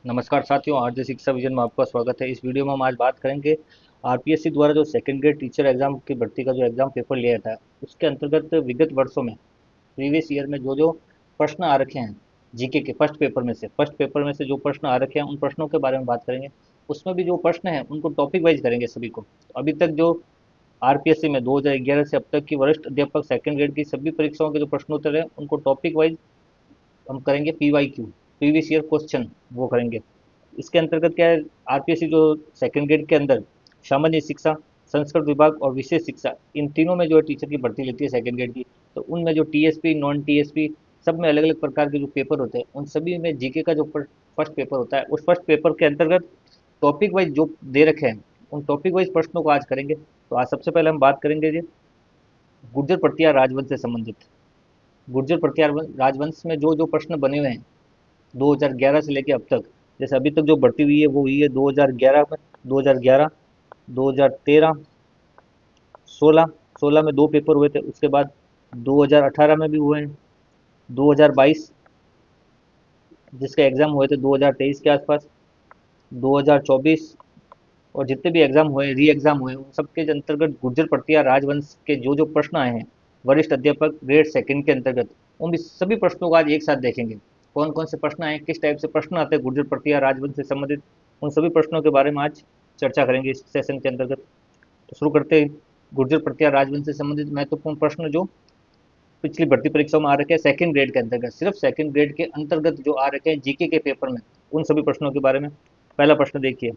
नमस्कार साथियों, आरजे शिक्षा विजन में आपका स्वागत है। इस वीडियो में हम आज बात करेंगे आरपीएससी द्वारा जो सेकंड ग्रेड टीचर एग्जाम की भर्ती का जो एग्जाम पेपर लिया था, उसके अंतर्गत विगत वर्षों में प्रीवियस ईयर में जो जो प्रश्न आ रखे हैं जीके के फर्स्ट पेपर में से जो प्रश्न आ रखे हैं उन प्रश्नों के बारे में बात करेंगे। उसमें भी जो प्रश्न हैं उनको टॉपिक वाइज करेंगे सभी को। तो अभी तक जो आरपीएससी में 2011 से अब तक की वरिष्ठ अध्यापक सेकंड ग्रेड की सभी परीक्षाओं के जो प्रश्नोत्तर है उनको टॉपिक वाइज हम करेंगे। पीवाईक्यू, प्रीवियस ईयर क्वेश्चन, वो करेंगे। इसके अंतर्गत क्या है, आरपीएससी जो सेकंड ग्रेड के अंदर सामान्य शिक्षा, संस्कृत विभाग और विशेष शिक्षा, इन तीनों में जो है टीचर की भर्ती लेती है सेकंड ग्रेड की। तो उनमें जो टीएसपी, नॉन टीएसपी, सब में अलग अलग प्रकार के जो पेपर होते हैं उन सभी में जीके का जो फर्स्ट पेपर होता है, उस फर्स्ट पेपर के अंतर्गत टॉपिक वाइज जो दे रखे हैं उन टॉपिक वाइज प्रश्नों को आज करेंगे। तो आज सबसे पहले हम बात करेंगे जी गुर्जर प्रत्यार राजवंश से संबंधित। गुर्जर प्रत्यार राजवंश में जो जो प्रश्न बने हुए हैं 2011 से लेके अब तक, जैसे अभी तक जो भर्ती हुई है वो हुई है 2011 में, 2011, 2013, 16 में दो पेपर हुए थे। उसके बाद 2018 में भी हुए हैं, 2022 जिसके एग्ज़ाम हुए थे 2023 के आसपास, 2024, और जितने भी एग्ज़ाम हुए, री एग्ज़ाम हुए, उन सबके अंतर्गत गुर्जर प्रत्यार राजवंश के जो जो प्रश्न आए हैं वरिष्ठ अध्यापक ग्रेड सेकंड के अंतर्गत, उन भी सभी प्रश्नों को आज एक साथ देखेंगे। कौन कौन से प्रश्न आए, किस टाइप से प्रश्न आते हैं गुर्जर प्रत्यार राजवंश से संबंधित, उन सभी प्रश्नों के बारे में आज चर्चा करेंगे इस सेशन के अंतर्गत। तो शुरू करते हैं। गुर्जर प्रत्यार राजवंश से संबंधित महत्वपूर्ण प्रश्न जो पिछली भर्ती परीक्षाओं में आ रखे हैं सेकंड ग्रेड के अंतर्गत, सिर्फ सेकंड ग्रेड के अंतर्गत जो आ रखे हैं जीके के पेपर में, उन सभी प्रश्नों के बारे में। पहला प्रश्न देखिए,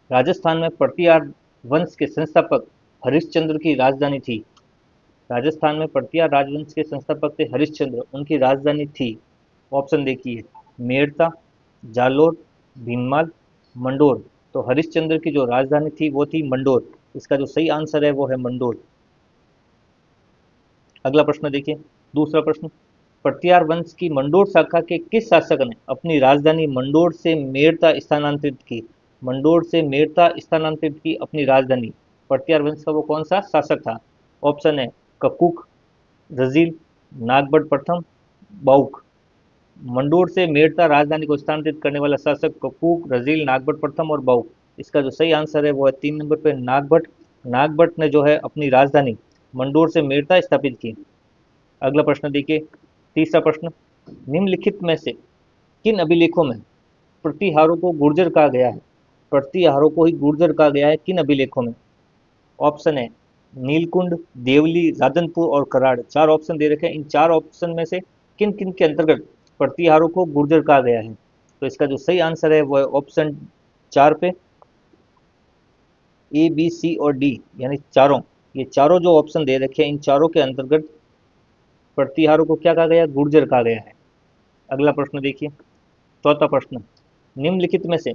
राजस्थान में प्रत्यार वंश के संस्थापक हरिश्चंद्र की राजधानी थी। राजस्थान में प्रत्यार राजवंश के संस्थापक थे हरिश्चंद्र, उनकी राजधानी थी। ऑप्शन देखिए, मेड़ता, जालोर, भीनमाल, मंडोर। तो हरिश्चंद्र की जो राजधानी थी वो थी मंडोर। इसका जो सही आंसर है वो है मंडोर। अगला प्रश्न देखिए, दूसरा प्रश्न, प्रत्यार वंश की मंडोर शाखा के किस शासक ने अपनी राजधानी मंडोर से मेड़ता स्थानांतरित की। मंडोर से मेड़ता स्थानांतरित की अपनी राजधानी। प्रत्यार वंश का वो कौन सा शासक था? ऑप्शन है ककुक, रजील, नागभट्ट प्रथम, बाउक। मंडोर से मेड़ता राजधानी को स्थानांतरित करने वाला शासक ककूक, रजील, नागभट्ट प्रथम और बाउक। इसका जो सही आंसर है वो है 3 नंबर पे नागभट्ट। नागभट्ट ने जो है अपनी राजधानी मंडोर से मेड़ता स्थापित की। अगला प्रश्न देखिए, तीसरा प्रश्न, निम्नलिखित में से किन अभिलेखों में प्रतिहारों को गुर्जर कहा गया है? प्रतिहारों को ही गुर्जर कहा गया है किन अभिलेखों में? ऑप्शन है नीलकुंड, देवली, राधनपुर और कराड़। चार ऑप्शन दे रखे हैं, इन चार ऑप्शन में से किन किन के अंतर्गत प्रतिहारों को गुर्जर कहा गया है? तो इसका जो सही आंसर है वो है ऑप्शन 4 पे, ए बी सी और डी, यानी चारों। ये चारों जो ऑप्शन दे रखे हैं इन चारों के अंतर्गत प्रतिहारों को क्या कहा गया? गुर्जर कहा गया है। अगला प्रश्न देखिए, चौथा प्रश्न, निम्नलिखित में से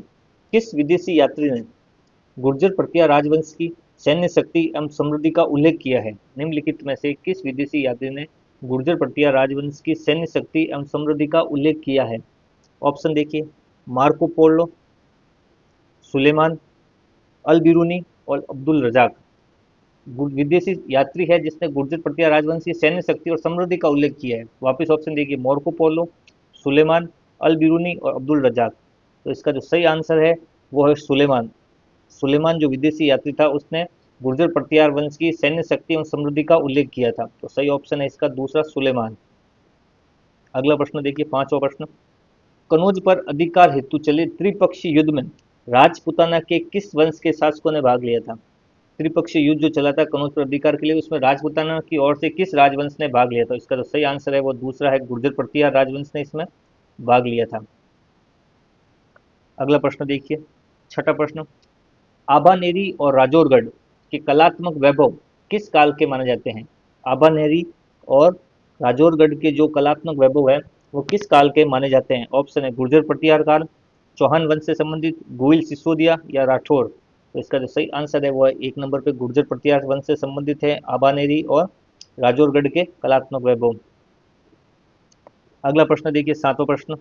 किस विदेशी यात्री ने गुर्जर प्रत्यार राजवंश की सैन्य शक्ति एवं समृद्धि का उल्लेख किया है? निम्नलिखित में से किस विदेशी यात्री ने गुर्जर प्रत्यार राजवंश की सैन्य शक्ति एवं समृद्धि का उल्लेख किया है? ऑप्शन देखिए, मार्को पोलो, सुलेमान, अल बिरूनी और अब्दुल रजाक। विदेशी यात्री है जिसने गुर्जर प्रत्यार राजवंश की सैन्य शक्ति और समृद्धि का उल्लेख किया है। वापिस ऑप्शन देखिए, मार्को पोलो, सुलेमान, अल बिरूनी और अब्दुल रजाक। तो इसका जो सही आंसर है वो है सुलेमान। सुलेमान जो विदेशी यात्री था उसने गुर्जर प्रत्यार वंश की सैन्य शक्ति एवं समृद्धि का उल्लेख किया था। तो सही ऑप्शन है इसका दूसरा, सुलेमान। अगला प्रश्न देखिए, पांचवा प्रश्न, कनौज पर अधिकार हेतु चले त्रिपक्षीय युद्ध में राजपुताना के किस वंश के शासकों ने भाग लिया था? त्रिपक्षीय युद्ध जो चला था कनौज पर अधिकार के लिए, उसमें राजपुताना की ओर से किस राजवंश ने भाग लिया था? इसका जो सही आंसर है वो दूसरा है, गुर्जर प्रत्यार राजवंश ने इसमें भाग लिया था। अगला प्रश्न देखिए, छठा प्रश्न, आभानेरी और राजौरगढ़ के कलात्मक वैभव किस काल के माने जाते हैं? आभानेरी और राजौरगढ़ के जो कलात्मक वैभव है वो किस काल के माने जाते हैं? ऑप्शन है गुर्जर प्रत्यार काल, चौहान वंश से संबंधित, गोइल सिसोदिया या राठौर। तो इसका जो सही आंसर है वो है 1 नंबर पे गुर्जर प्रत्यार वंश से संबंधित है आभानेरी और राजौरगढ़ के कलात्मक वैभव। अगला प्रश्न देखिए, सातवां प्रश्न,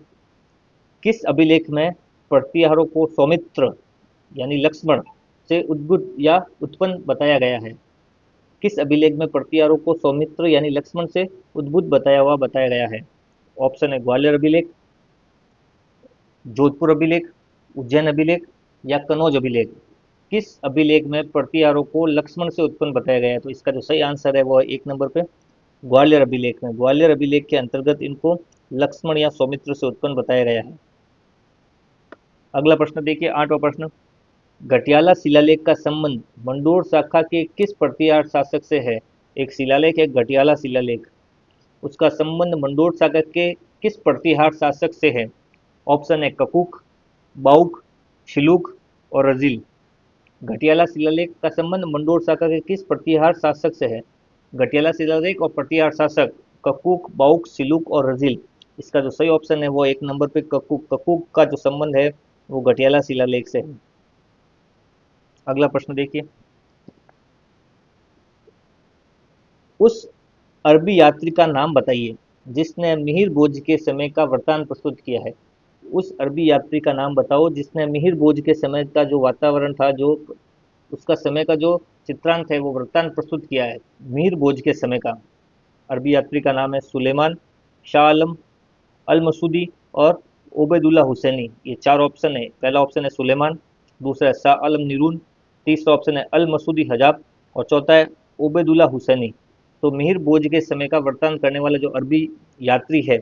किस अभिलेख में प्रतिहारों को सौमित्र यानी लक्ष्मण से उद्भुत या उत्पन्न बताया गया है? किस अभिलेख में प्रतिहारों को सौमित्र यानी लक्ष्मण से उद्भुत बताया गया है? ऑप्शन है ग्वालियर अभिलेख, जोधपुर अभिलेख, उज्जैन अभिलेख या कनौज अभिलेख? किस अभिलेख में प्रतिहारों को लक्ष्मण से उत्पन्न बताया गया है? तो इसका जो सही आंसर है वो है 1 नंबर पे ग्वालियर अभिलेख में। ग्वालियर अभिलेख के अंतर्गत इनको लक्ष्मण या सौमित्र से उत्पन्न बताया गया है। अगला प्रश्न देखिए, 8वां प्रश्न। घटियाला शिलालेख का संबंध मंडोर शाखा के किस प्रतिहार शासक से है? एक शिलालेख है घटियाला शिलालेख, उसका संबंध मंडोर शाखा के किस प्रतिहार शासक से है? ऑप्शन है ककुक, बाउक, शिलुक और रजील। घटियाला शिलालेख का संबंध मंडोर शाखा के किस प्रतिहार शासक से है? घटियाला शिलालेख और प्रतिहार शासक ककुक, बाउक, शिलुक और रजील। इसका जो सही ऑप्शन है वो 1 नंबर पे ककुक। ककुक का जो संबंध है वो घटियाला शिलालेख से है। अगला प्रश्न देखिए, उस अरबी यात्री का नाम बताइए जिसने मिहिर भोज के समय का वृतांत प्रस्तुत किया है। उस अरबी यात्री का नाम बताओ जिसने मिहिर भोज के समय का जो वातावरण था, जो उसका समय का जो चित्रांत है वो वृत्तांत प्रस्तुत किया है मिहिर भोज के समय का। अरबी यात्री का नाम है सुलेमान, शाह आलम, अल मसूदी और ओबेदुल्ला हुसैनी। ये 4 ऑप्शन है। पहला ऑप्शन है सुलेमान, दूसरा है शाह आलम निरून, तीसरा ऑप्शन है अल मसूदी हजाब और चौथा है ओबेदुल्ला हुसैनी। तो मिहिर भोज के समय का वृत्तांत करने वाला जो अरबी यात्री है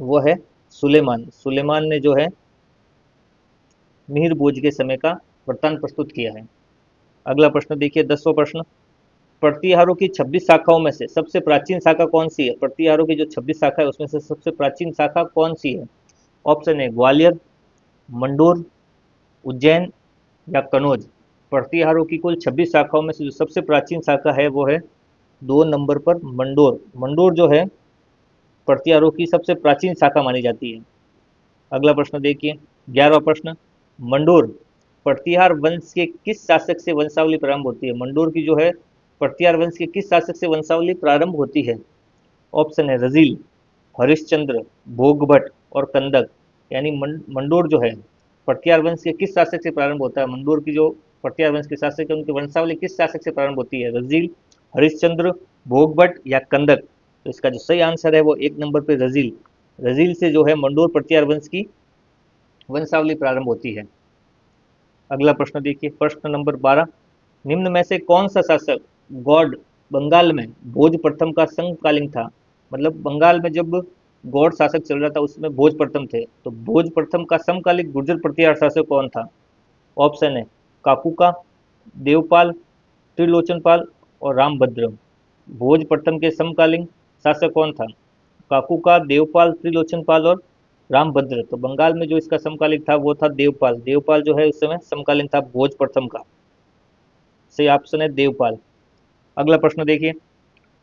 वो है सुलेमान। सुलेमान ने जो है मिहिर भोज के समय का वृत्तांत प्रस्तुत किया है। अगला प्रश्न देखिए, 10वां प्रश्न। प्रतिहारों की 26 शाखाओं में से सबसे प्राचीन शाखा कौन सी है? प्रतिहारों की जो 26 शाखा है उसमें से सबसे प्राचीन शाखा कौन सी है? ऑप्शन है ग्वालियर, मंडोर, उज्जैन या कनौज। प्रतिहारों की कुल 26 शाखाओं में से जो सबसे प्राचीन शाखा है वो है 2 नंबर पर मंडोर। मंडोर जो है प्रतिहारों की सबसे प्राचीन शाखा मानी जाती है। अगला प्रश्न देखिए, 11वां प्रश्न। मंडोर प्रतिहार वंश के किस शासक से वंशावली प्रारंभ होती है? मंडोर की जो है प्रतिहार वंश के किस शासक से वंशावली प्रारंभ होती है? ऑप्शन है रजील, हरिश्चंद्र, भोगभट और कंदक। यानी मंडोर जो है प्रतिहार वंश के किस शासक से प्रारंभ होता है? मंडोर की जो प्रतिहार वंश के शासक है उनकी वंशावली किस शासक से प्रारंभ होती है? रजील, हरिश्चंद्र, भोगभट या कंदक। तो इसका जो सही आंसर है वो 1 नंबर पे रजील। रजील से जो है मंडोर प्रतिहार वंश की वंशावली प्रारंभ होती है। अगला प्रश्न देखिए, प्रश्न नंबर 12। निम्न में से कौन सा शासक गौड़ बंगाल में भोज प्रथम का समकालीन था? मतलब बंगाल में जब गौड़ शासक चल रहा था उसमें भोज प्रथम थे, तो भोज प्रथम का समकालिक गुर्जर प्रतिहार शासक कौन था? ऑप्शन है काकुका, देवपाल, त्रिलोचनपाल और रामभद्र। भोज प्रथम के समकालीन शासक कौन था? काकुका, देवपाल, त्रिलोचनपाल और रामभद्र। तो बंगाल में जो इसका समकालिक था वो था देवपाल। देवपाल जो है उस समय समकालीन था भोज प्रथम का। सही ऑप्शन है देवपाल। अगला प्रश्न देखिए,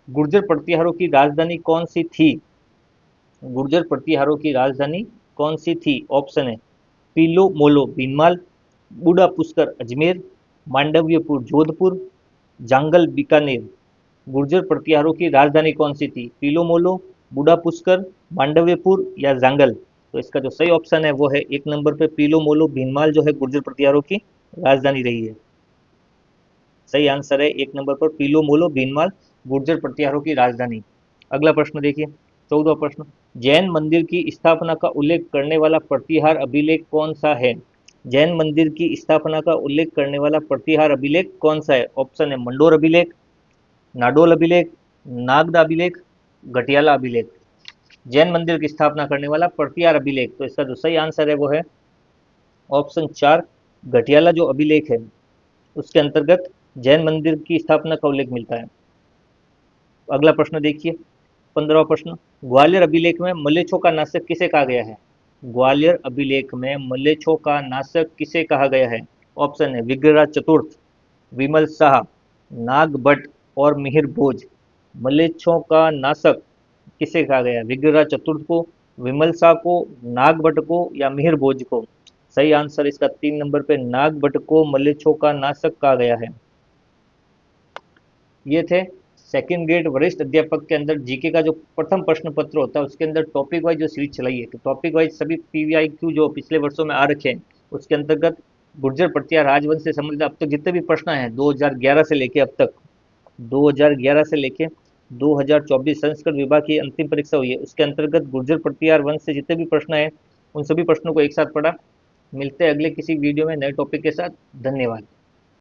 गुर्जर प्रतिहारों की राजधानी कौन सी थी? गुर्जर प्रतिहारों की राजधानी कौन सी थी? ऑप्शन है पीलो मोलो भीनमाल, बूढ़ा पुष्कर अजमेर, मांडव्यपुर जोधपुर, जांगल बीकानेर। गुर्जर प्रतिहारों की राजधानी कौन सी थी? पीलो मोलो, बूढ़ा पुष्कर, मांडव्यपुर या जांगल। तो इसका जो सही ऑप्शन है वो है 1 नंबर पे पीलो मोलो भीनमाल जो है गुर्जर प्रतिहारों की राजधानी रही है। सही आंसर है 1 नंबर पर पीलो मोलो भीनमाल गुर्जर प्रतिहारों की राजधानी। अगला प्रश्न देखिए, 14वां प्रश्न। जैन मंदिर की स्थापना का उल्लेख करने वाला प्रतिहार अभिलेख कौन सा है? जैन मंदिर की स्थापना का उल्लेख करने वाला प्रतिहार अभिलेख कौन सा है? ऑप्शन है मंडोर अभिलेख, नाडोल अभिलेख, नागदा अभिलेख, घटियाला अभिलेख। जैन मंदिर की स्थापना करने वाला प्रतिहार अभिलेख, तो इसका जो सही आंसर है वो है ऑप्शन 4 घटियाला जो अभिलेख है उसके अंतर्गत जैन मंदिर की स्थापना का उल्लेख मिलता है। अगला प्रश्न देखिए, 15वां प्रश्न। ग्वालियर अभिलेख में मलेच्छों का नाशक किसे कहा गया है? ग्वालियर अभिलेख में मलेच्छों का नाशक किसे कहा गया है? ऑप्शन है विग्रहराज चतुर्थ, विमल शाह, नाग भट्ट और मिहिर भोज। मलेच्छों का नाशक किसे कहा गया? विग्रहराज चतुर्थ को, विमल शाह को, नाग भट्ट को या मिहिर भोज को? सही आंसर इसका 3 नंबर पे नाग भट्ट को मलेच्छों का नाशक कहा गया है। ये थे सेकंड ग्रेड वरिष्ठ अध्यापक के अंदर जीके का जो प्रथम प्रश्न पत्र होता है उसके अंदर टॉपिक वाइज जो सीरीज चलाई है। तो टॉपिक वाइज सभी पीवीआईक्यू जो पिछले वर्षों में आ रखे हैं उसके अंतर्गत गुर्जर प्रतिहार राजवंश से संबंधित अब तक जितने भी प्रश्न हैं 2011 से लेके अब तक, 2011 से लेके 2024 संस्कृत विभाग की अंतिम परीक्षा हुई है उसके अंतर्गत गुर्जर प्रतिहार वंश से जितने भी प्रश्न हैं उन सभी प्रश्नों को एक साथ पढ़ा। मिलते हैं अगले किसी वीडियो में नए टॉपिक के साथ। धन्यवाद।